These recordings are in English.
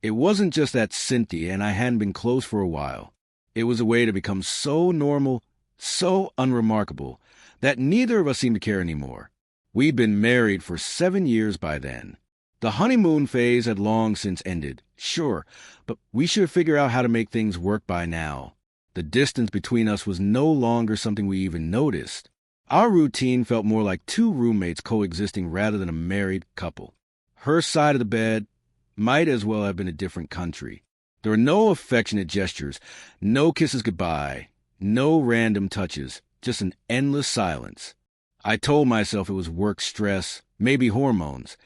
It wasn't just that Cynthia and I hadn't been close for a while. It was a way to become so normal, so unremarkable, that neither of us seemed to care anymore. We'd been married for 7 years by then. The honeymoon phase had long since ended, sure, but we should figure out how to make things work by now. The distance between us was no longer something we even noticed. Our routine felt more like two roommates coexisting rather than a married couple. Her side of the bed might as well have been a different country. There were no affectionate gestures, no kisses goodbye, no random touches, just an endless silence. I told myself it was work stress, maybe hormones,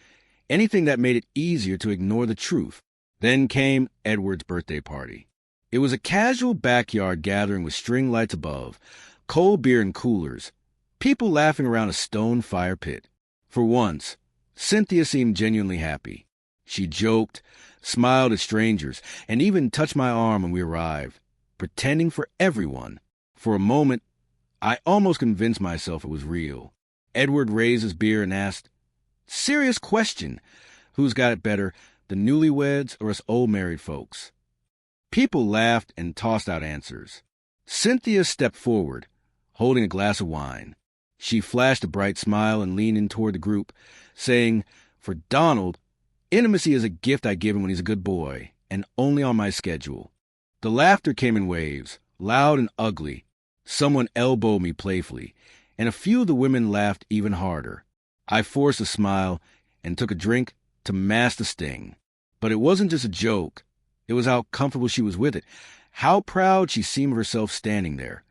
anything that made it easier to ignore the truth. Then came Edward's birthday party. It was a casual backyard gathering with string lights above, cold beer in coolers, people laughing around a stone fire pit. For once, Cynthia seemed genuinely happy. She joked, smiled at strangers, and even touched my arm when we arrived, pretending for everyone. For a moment, I almost convinced myself it was real. Edward raised his beer and asked, "Serious question. Who's got it better, the newlyweds or us old married folks?" People laughed and tossed out answers. Cynthia stepped forward, holding a glass of wine. She flashed a bright smile and leaned in toward the group, saying, "For Donald, intimacy is a gift I give him when he's a good boy, and only on my schedule." The laughter came in waves, loud and ugly. Someone elbowed me playfully, and a few of the women laughed even harder. I forced a smile and took a drink to mask the sting. But it wasn't just a joke. It was how comfortable she was with it, how proud she seemed of herself standing there,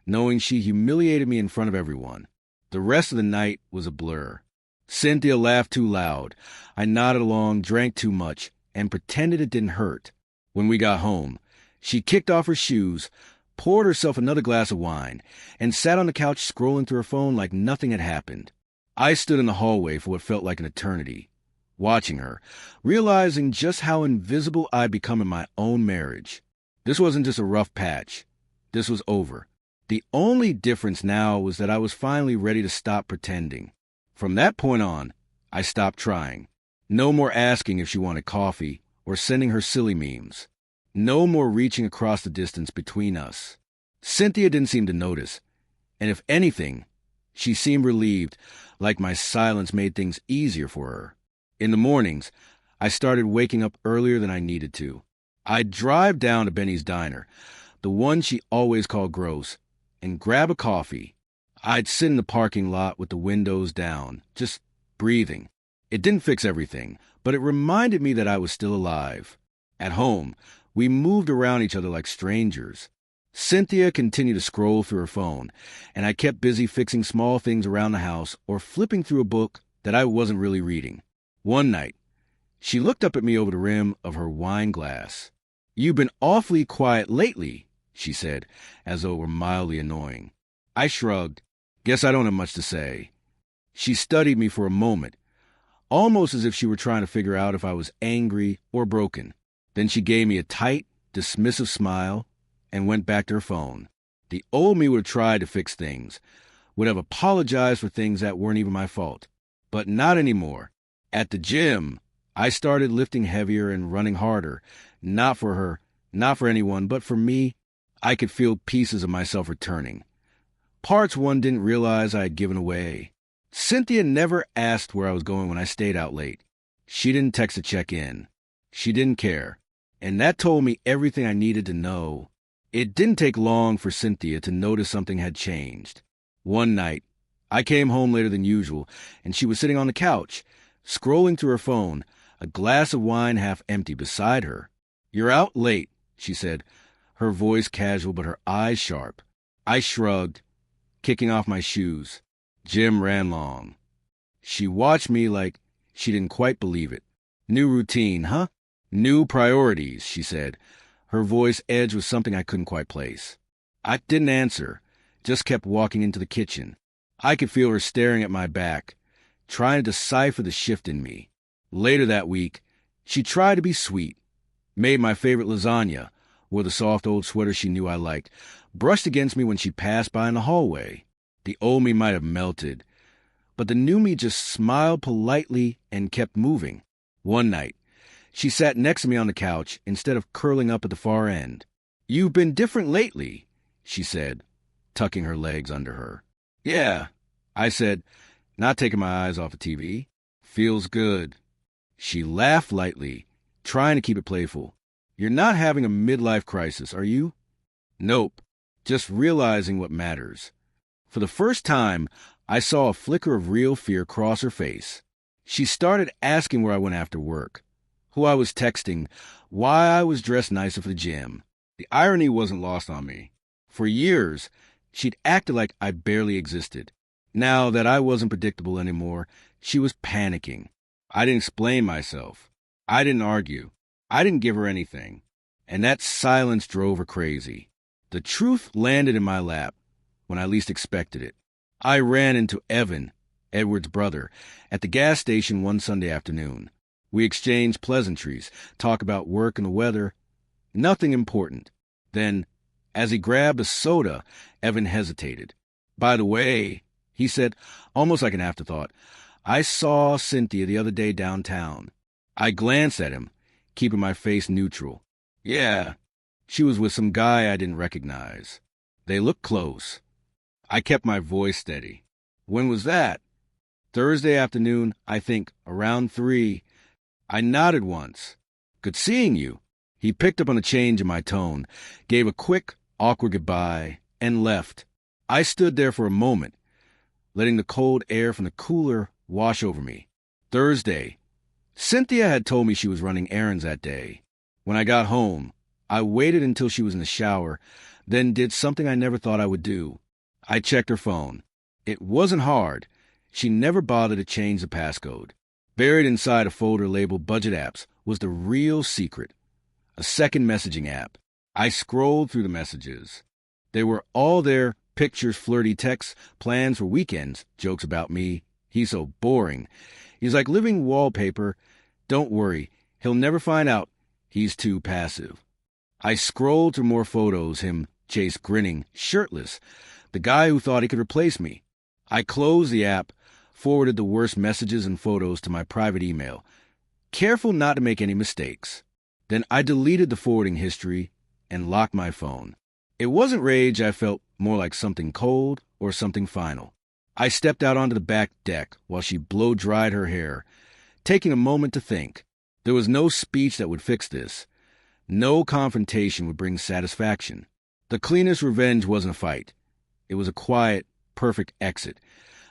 knowing she humiliated me in front of everyone. The rest of the night was a blur. Cynthia laughed too loud. I nodded along, drank too much, and pretended it didn't hurt. When we got home, she kicked off her shoes, poured herself another glass of wine, and sat on the couch scrolling through her phone like nothing had happened. I stood in the hallway for what felt like an eternity, watching her, realizing just how invisible I'd become in my own marriage. This wasn't just a rough patch. This was over. The only difference now was that I was finally ready to stop pretending. From that point on, I stopped trying. No more asking if she wanted coffee or sending her silly memes. No more reaching across the distance between us. Cynthia didn't seem to notice, and if anything, she seemed relieved, like my silence made things easier for her. In the mornings, I started waking up earlier than I needed to. I'd drive down to Benny's Diner, the one she always called gross, and grab a coffee. I'd sit in the parking lot with the windows down, just breathing. It didn't fix everything, but it reminded me that I was still alive. At home, we moved around each other like strangers. Cynthia continued to scroll through her phone, and I kept busy fixing small things around the house or flipping through a book that I wasn't really reading. One night, she looked up at me over the rim of her wine glass. "You've been awfully quiet lately," she said, as though it were mildly annoying. I shrugged. "Guess I don't have much to say." She studied me for a moment, almost as if she were trying to figure out if I was angry or broken. Then she gave me a tight, dismissive smile and went back to her phone. The old me would have tried to fix things, would have apologized for things that weren't even my fault. But not anymore. At the gym, I started lifting heavier and running harder. Not for her, not for anyone, but for me. I could feel pieces of myself returning. Parts one didn't realize I had given away. Cynthia never asked where I was going when I stayed out late. She didn't text to check in. She didn't care. And that told me everything I needed to know. It didn't take long for Cynthia to notice something had changed. One night, I came home later than usual, and she was sitting on the couch, scrolling through her phone, a glass of wine half empty beside her. "You're out late," she said, her voice casual but her eyes sharp. I shrugged, kicking off my shoes. Gym ran long. She watched me like she didn't quite believe it. "New routine, huh? New priorities," she said, her voice edged with something I couldn't quite place. I didn't answer, just kept walking into the kitchen. I could feel her staring at my back, trying to decipher the shift in me. Later that week, she tried to be sweet, made my favorite lasagna, wore the soft old sweater she knew I liked, brushed against me when she passed by in the hallway. The old me might have melted, but the new me just smiled politely and kept moving. One night, She sat next to me on the couch instead of curling up at the far end. "You've been different lately," she said, tucking her legs under her. "Yeah," I said, not taking my eyes off the TV. "Feels good." She laughed lightly, trying to keep it playful. "You're not having a midlife crisis, are you?" "Nope, just realizing what matters." For the first time, I saw a flicker of real fear cross her face. She started asking where I went after work, who I was texting, why I was dressed nicer for the gym. The irony wasn't lost on me. For years, she'd acted like I barely existed. Now that I wasn't predictable anymore, she was panicking. I didn't explain myself. I didn't argue. I didn't give her anything. And that silence drove her crazy. The truth landed in my lap when I least expected it. I ran into Evan, Edward's brother, at the gas station one Sunday afternoon. We exchanged pleasantries, talked about work and the weather. Nothing important. Then, as he grabbed a soda, Evan hesitated. "By the way," he said, almost like an afterthought, "I saw Cynthia the other day downtown." I glanced at him, keeping my face neutral. "Yeah, she was with some guy I didn't recognize. They looked close." I kept my voice steady. "When was that?" "Thursday afternoon, I think, around 3. I nodded once. "Good seeing you." He picked up on the change in my tone, gave a quick, awkward goodbye, and left. I stood there for a moment, letting the cold air from the cooler wash over me. Thursday. Cynthia had told me she was running errands that day. When I got home, I waited until she was in the shower, then did something I never thought I would do. I checked her phone. It wasn't hard. She never bothered to change the passcode. Buried inside a folder labeled Budget Apps was the real secret. A second messaging app. I scrolled through the messages. They were all there: pictures, flirty texts, plans for weekends, jokes about me. "He's so boring. He's like living wallpaper. Don't worry, he'll never find out. He's too passive." I scrolled through more photos, him, Chase, grinning, shirtless, the guy who thought he could replace me. I closed the app, forwarded the worst messages and photos to my private email, careful not to make any mistakes. Then I deleted the forwarding history and locked my phone. It wasn't rage I felt, more like something cold or something final. I stepped out onto the back deck while she blow-dried her hair, taking a moment to think. There was no speech that would fix this. No confrontation would bring satisfaction. The cleanest revenge wasn't a fight. It was a quiet, perfect exit,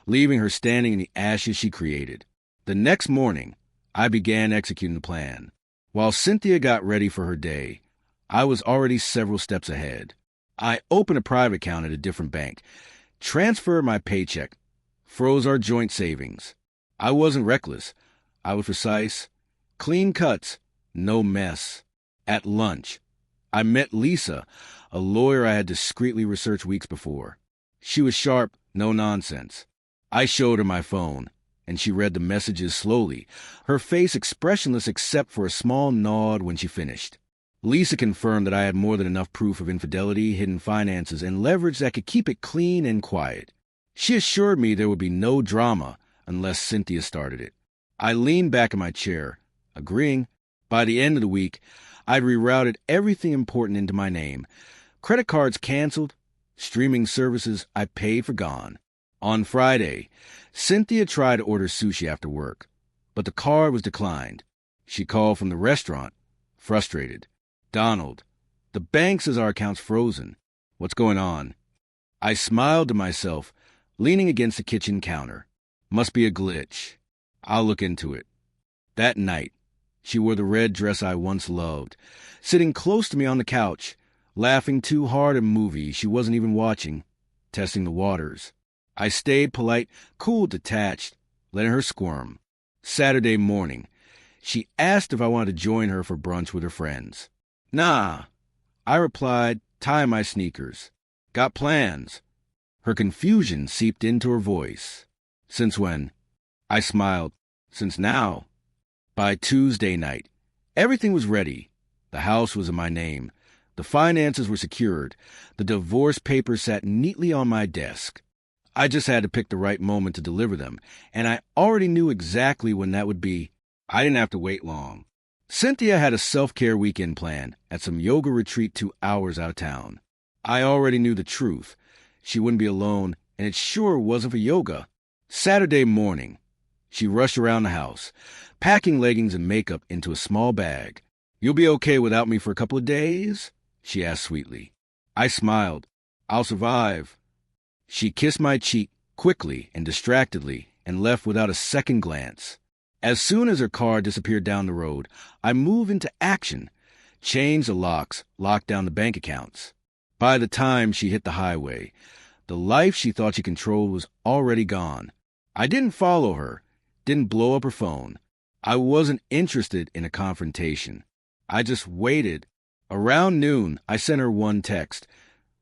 leaving her standing in the ashes she created. The next morning, I began executing the plan. While Cynthia got ready for her day, I was already several steps ahead. I opened a private account at a different bank, transferred my paycheck, froze our joint savings. I wasn't reckless. I was precise. Clean cuts, no mess. At lunch, I met Lisa, a lawyer I had discreetly researched weeks before. She was sharp, no nonsense. I showed her my phone, and she read the messages slowly, her face expressionless except for a small nod when she finished. Lisa confirmed that I had more than enough proof of infidelity, hidden finances, and leverage that could keep it clean and quiet. She assured me there would be no drama unless Cynthia started it. I leaned back in my chair, agreeing. By the end of the week, I'd rerouted everything important into my name. Credit cards canceled, streaming services I paid for gone. On Friday, Cynthia tried to order sushi after work, but the card was declined. She called from the restaurant, frustrated. "Donald, the bank says our account's frozen. What's going on?" I smiled to myself, leaning against the kitchen counter. Must be a glitch. I'll look into it. That night, she wore the red dress I once loved, sitting close to me on the couch, laughing too hard at a movie she wasn't even watching, testing the waters. I stayed polite, cool, detached, letting her squirm. Saturday morning, she asked if I wanted to join her for brunch with her friends. "Nah," I replied, tying my sneakers. "Got plans." Her confusion seeped into her voice. "Since when?" I smiled. "Since now." By Tuesday night, everything was ready. The house was in my name. The finances were secured. The divorce papers sat neatly on my desk. I just had to pick the right moment to deliver them, and I already knew exactly when that would be. I didn't have to wait long. Cynthia had a self-care weekend planned at some yoga retreat 2 hours out of town. I already knew the truth. She wouldn't be alone, and it sure wasn't for yoga. Saturday morning, she rushed around the house, packing leggings and makeup into a small bag. "You'll be okay without me for a couple of days?" she asked sweetly. I smiled. "I'll survive." She kissed my cheek quickly and distractedly and left without a second glance. As soon as her car disappeared down the road, I moved into action, changed the locks, locked down the bank accounts. By the time she hit the highway, the life she thought she controlled was already gone. I didn't follow her, didn't blow up her phone. I wasn't interested in a confrontation. I just waited. Around noon, I sent her one text.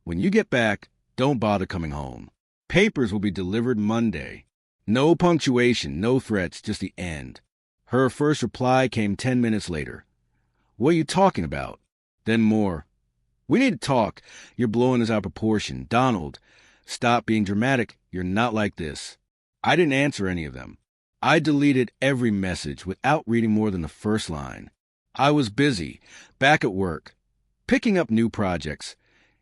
"When you get back, don't bother coming home. Papers will be delivered Monday." No punctuation, no threats, just the end. Her first reply came 10 minutes later. "What are you talking about?" Then more. "We need to talk. You're blowing this out of proportion. Donald, stop being dramatic. You're not like this." I didn't answer any of them. I deleted every message without reading more than the first line. I was busy, back at work, picking up new projects,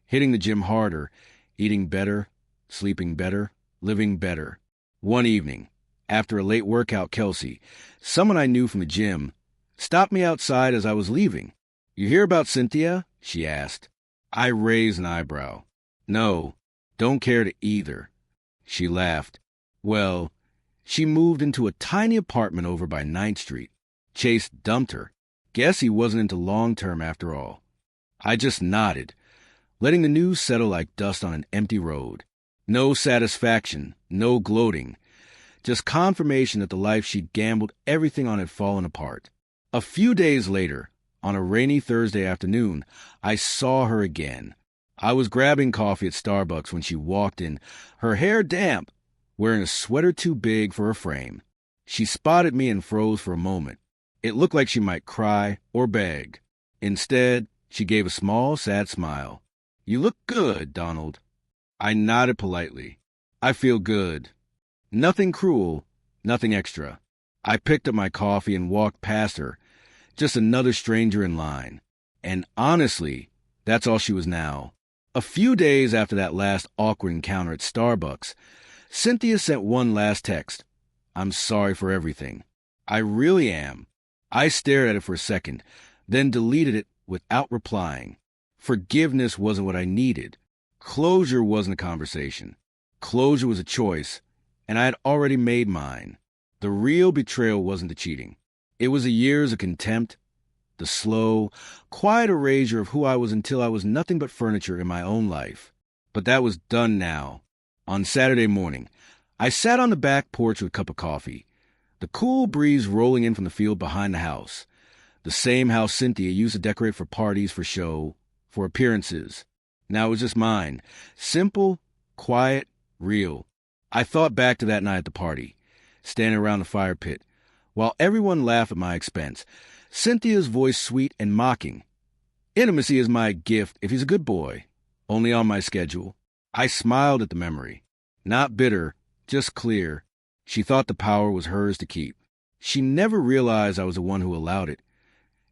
hitting the gym harder, eating better, sleeping better, living better. One evening, after a late workout, Kelsey, someone I knew from the gym, stopped me outside as I was leaving. "You hear about Cynthia?" she asked. I raised an eyebrow. "No, don't care to either." She laughed. "Well, she moved into a tiny apartment over by 9th Street. Chase dumped her. Guess he wasn't into long-term after all." I just nodded, letting the news settle like dust on an empty road. No satisfaction, no gloating, just confirmation that the life she'd gambled everything on had fallen apart. A few days later, on a rainy Thursday afternoon, I saw her again. I was grabbing coffee at Starbucks when she walked in, her hair damp, wearing a sweater too big for her frame. She spotted me and froze for a moment. It looked like she might cry or beg. Instead, she gave a small, sad smile. "You look good, Donald." I nodded politely. "I feel good." Nothing cruel, nothing extra. I picked up my coffee and walked past her, just another stranger in line. And honestly, that's all she was now. A few days after that last awkward encounter at Starbucks, Cynthia sent one last text. "I'm sorry for everything." I really am. I stared at it for a second, then deleted it without replying. Forgiveness wasn't what I needed. Closure wasn't a conversation. Closure was a choice, and I had already made mine. The real betrayal wasn't the cheating. It was the years of contempt, the slow, quiet erasure of who I was until I was nothing but furniture in my own life. But that was done now. On Saturday morning, I sat on the back porch with a cup of coffee, the cool breeze rolling in from the field behind the house, the same house Cynthia used to decorate for parties, for show, for appearances. Now it was just mine. Simple, quiet, real. I thought back to that night at the party, standing around the fire pit, while everyone laughed at my expense, Cynthia's voice sweet and mocking. "Intimacy is my gift if he's a good boy, only on my schedule." I smiled at the memory. Not bitter, just clear. She thought the power was hers to keep. She never realized I was the one who allowed it,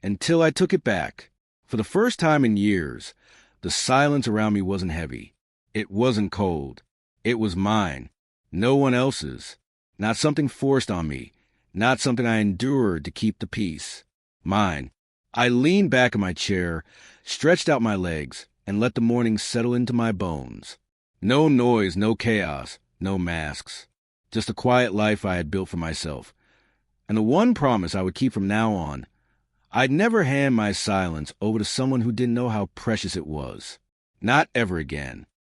until I took it back. For the first time in years, the silence around me wasn't heavy. It wasn't cold. It was mine. No one else's. Not something forced on me. Not something I endured to keep the peace. Mine. I leaned back in my chair, stretched out my legs, and let the morning settle into my bones. No noise, no chaos, no masks. Just a quiet life I had built for myself. And the one promise I would keep from now on, I'd never hand my silence over to someone who didn't know how precious it was. Not ever again.